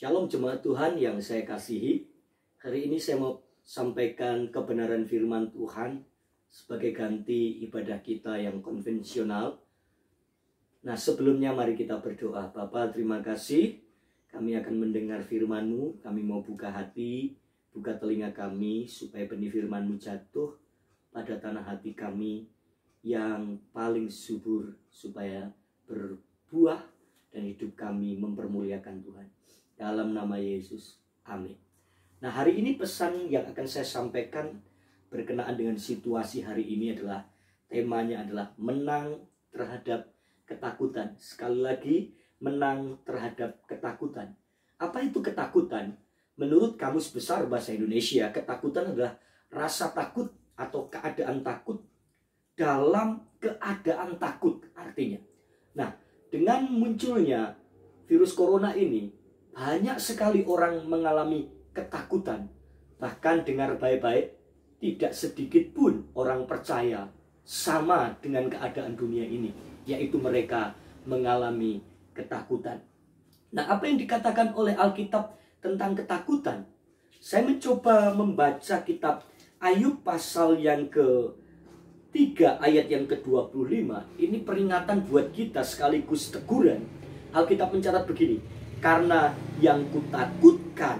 Shalom jemaat Tuhan yang saya kasihi. Hari ini saya mau sampaikan kebenaran firman Tuhan sebagai ganti ibadah kita yang konvensional. Nah, sebelumnya mari kita berdoa. Bapa, terima kasih. Kami akan mendengar firman-Mu. Kami mau buka hati, buka telinga kami supaya benih firman-Mu jatuh pada tanah hati kami yang paling subur supaya berbuah dan hidup kami mempermuliakan Tuhan. Dalam nama Yesus, amin. Nah, hari ini pesan yang akan saya sampaikan berkenaan dengan situasi hari ini adalah, temanya adalah menang terhadap ketakutan. Sekali lagi, menang terhadap ketakutan. Apa itu ketakutan? Menurut Kamus Besar Bahasa Indonesia, ketakutan adalah rasa takut atau keadaan takut dalam keadaan takut artinya. Nah, dengan munculnya virus corona ini, banyak sekali orang mengalami ketakutan. Bahkan dengar baik-baik, tidak sedikit pun orang percaya sama dengan keadaan dunia ini, yaitu mereka mengalami ketakutan. Nah, apa yang dikatakan oleh Alkitab tentang ketakutan? Saya mencoba membaca kitab Ayub pasal yang ke-3 ayat yang ke-25. Ini peringatan buat kita sekaligus teguran. Alkitab mencatat begini, karena yang kutakutkan,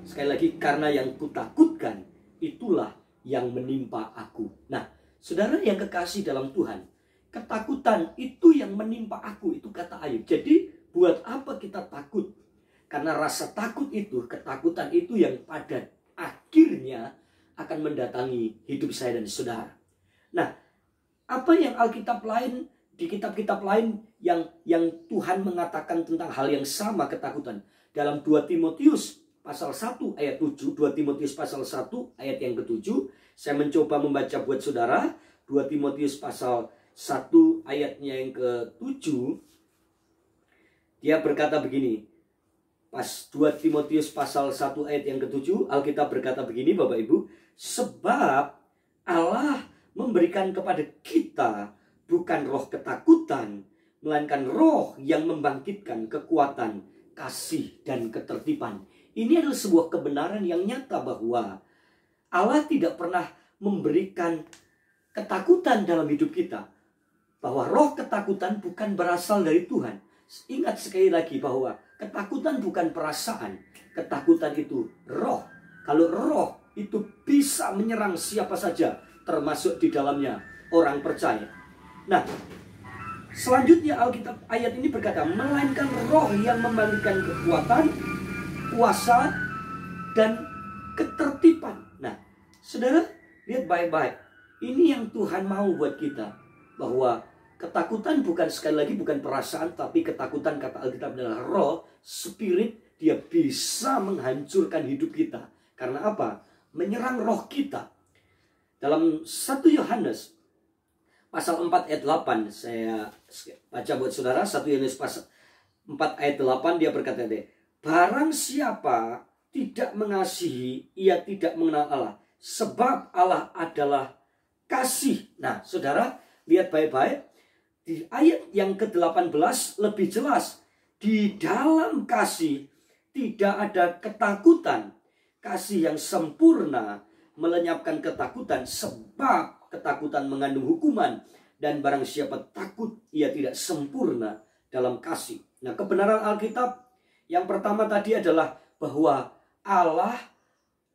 sekali lagi, karena yang kutakutkan, itulah yang menimpa aku. Nah, saudara yang kekasih dalam Tuhan, ketakutan itu yang menimpa aku, itu kata Ayub. Jadi, buat apa kita takut? Karena rasa takut itu, ketakutan itu yang pada akhirnya akan mendatangi hidup saya dan saudara. Nah, apa yang Alkitab lain, di kitab-kitab lain yang Tuhan mengatakan tentang hal yang sama, ketakutan. Dalam 2 Timotius pasal 1 ayat 7, 2 Timotius pasal 1 ayat yang ke-7, saya mencoba membaca buat saudara. 2 Timotius pasal 1 ayatnya yang ke-7, dia berkata begini. Pas 2 Timotius pasal 1 ayat yang ke-7, Alkitab berkata begini, Bapak Ibu, sebab Allah memberikan kepada kita bukan roh ketakutan, melainkan roh yang membangkitkan kekuatan, kasih, dan ketertiban. Ini adalah sebuah kebenaran yang nyata bahwa Allah tidak pernah memberikan ketakutan dalam hidup kita. Bahwa roh ketakutan bukan berasal dari Tuhan. Ingat sekali lagi bahwa ketakutan bukan perasaan. Ketakutan itu roh. Kalau roh itu bisa menyerang siapa saja, termasuk di dalamnya orang percaya. Nah, selanjutnya Alkitab ayat ini berkata, melainkan roh yang membangkitkan kekuatan, kuasa, dan ketertiban. Nah, saudara, lihat baik-baik. Ini yang Tuhan mau buat kita. Bahwa ketakutan bukan, sekali lagi, bukan perasaan, tapi ketakutan, kata Alkitab, adalah roh, spirit. Dia bisa menghancurkan hidup kita. Karena apa? Menyerang roh kita. Dalam 1 Yohanes pasal 4 ayat 8, saya baca buat saudara. 1 Yohanes pasal 4 ayat 8, dia berkata, barang siapa tidak mengasihi, ia tidak mengenal Allah, sebab Allah adalah kasih. Nah, saudara, lihat baik-baik. Di ayat yang ke-18 lebih jelas. Di dalam kasih tidak ada ketakutan. Kasih yang sempurna melenyapkan ketakutan, sebab ketakutan mengandung hukuman, dan barang siapa takut, ia tidak sempurna dalam kasih. Nah, kebenaran Alkitab yang pertama tadi adalah bahwa Allah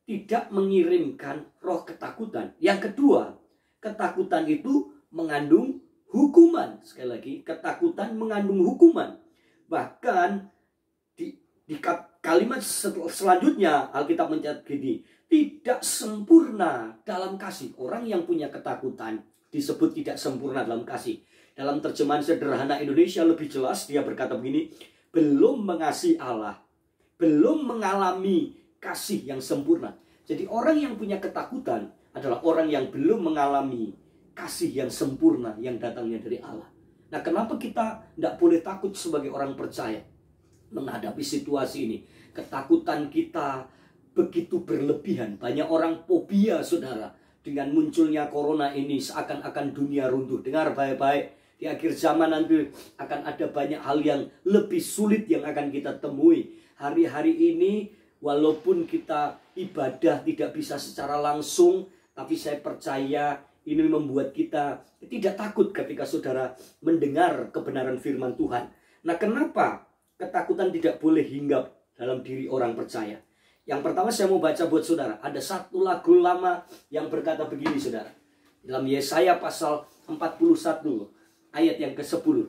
tidak mengirimkan roh ketakutan. Yang kedua, ketakutan itu mengandung hukuman. Sekali lagi, ketakutan mengandung hukuman. Bahkan di kalimat selanjutnya Alkitab mencatat gini, tidak sempurna dalam kasih. Orang yang punya ketakutan disebut tidak sempurna dalam kasih. Dalam terjemahan sederhana Indonesia lebih jelas, dia berkata begini, belum mengasihi Allah, belum mengalami kasih yang sempurna. Jadi orang yang punya ketakutan adalah orang yang belum mengalami kasih yang sempurna yang datangnya dari Allah. Nah, kenapa kita tidak boleh takut sebagai orang percaya menghadapi situasi ini? Ketakutan kita begitu berlebihan. Banyak orang fobia, saudara, dengan munculnya corona ini, seakan-akan dunia runtuh. Dengar baik-baik, di akhir zaman nanti akan ada banyak hal yang lebih sulit yang akan kita temui. hari-hari ini walaupun kita ibadah tidak bisa secara langsung, tapi saya percaya ini membuat kita tidak takut ketika saudara mendengar kebenaran firman Tuhan. Nah, kenapa ketakutan tidak boleh hinggap dalam diri orang percaya? Yang pertama saya mau baca buat saudara. Ada satu lagu lama yang berkata begini saudara. Dalam Yesaya pasal 41 ayat yang ke-10.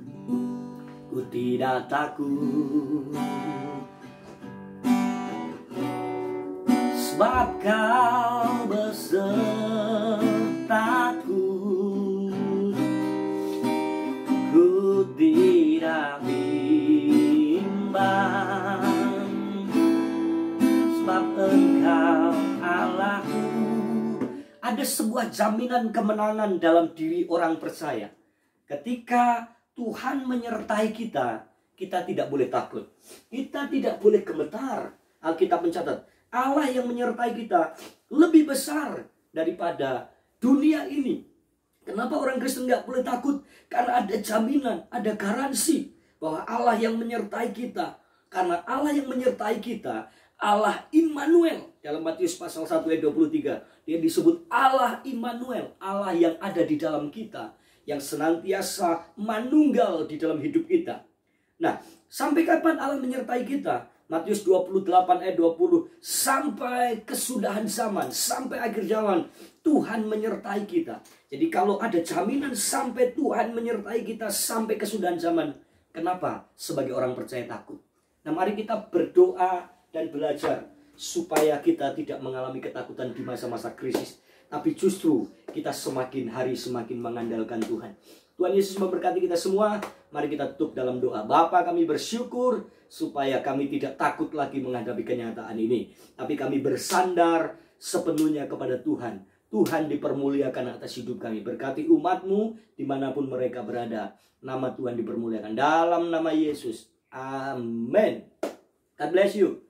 Ku tidak takut, sebab kau besertaku. Ku tidak bimbang, sebab Engkau Allahku. Ada sebuah jaminan kemenangan dalam diri orang percaya. Ketika Tuhan menyertai kita, kita tidak boleh takut. Kita tidak boleh gemetar. Alkitab mencatat, Allah yang menyertai kita lebih besar daripada dunia ini. Kenapa orang Kristen nggak boleh takut? Karena ada jaminan, ada garansi bahwa Allah yang menyertai kita. Karena Allah yang menyertai kita, Allah Immanuel. Dalam Matius pasal 1 ayat 23, dia disebut Allah Immanuel, Allah yang ada di dalam kita, yang senantiasa manunggal di dalam hidup kita. Nah, sampai kapan Allah menyertai kita? Matius 28 ayat 20, sampai kesudahan zaman, sampai akhir zaman, Tuhan menyertai kita. Jadi kalau ada jaminan sampai Tuhan menyertai kita sampai kesudahan zaman, kenapa sebagai orang percaya takut? Nah, mari kita berdoa dan belajar supaya kita tidak mengalami ketakutan di masa-masa krisis, tapi justru kita semakin hari semakin mengandalkan Tuhan. Tuhan Yesus memberkati kita semua. Mari kita tutup dalam doa. Bapa, kami bersyukur supaya kami tidak takut lagi menghadapi kenyataan ini, tapi kami bersandar sepenuhnya kepada Tuhan. Tuhan dipermuliakan atas hidup kami. Berkati umat-Mu dimanapun mereka berada. Nama Tuhan dipermuliakan dalam nama Yesus. Amin. God bless you.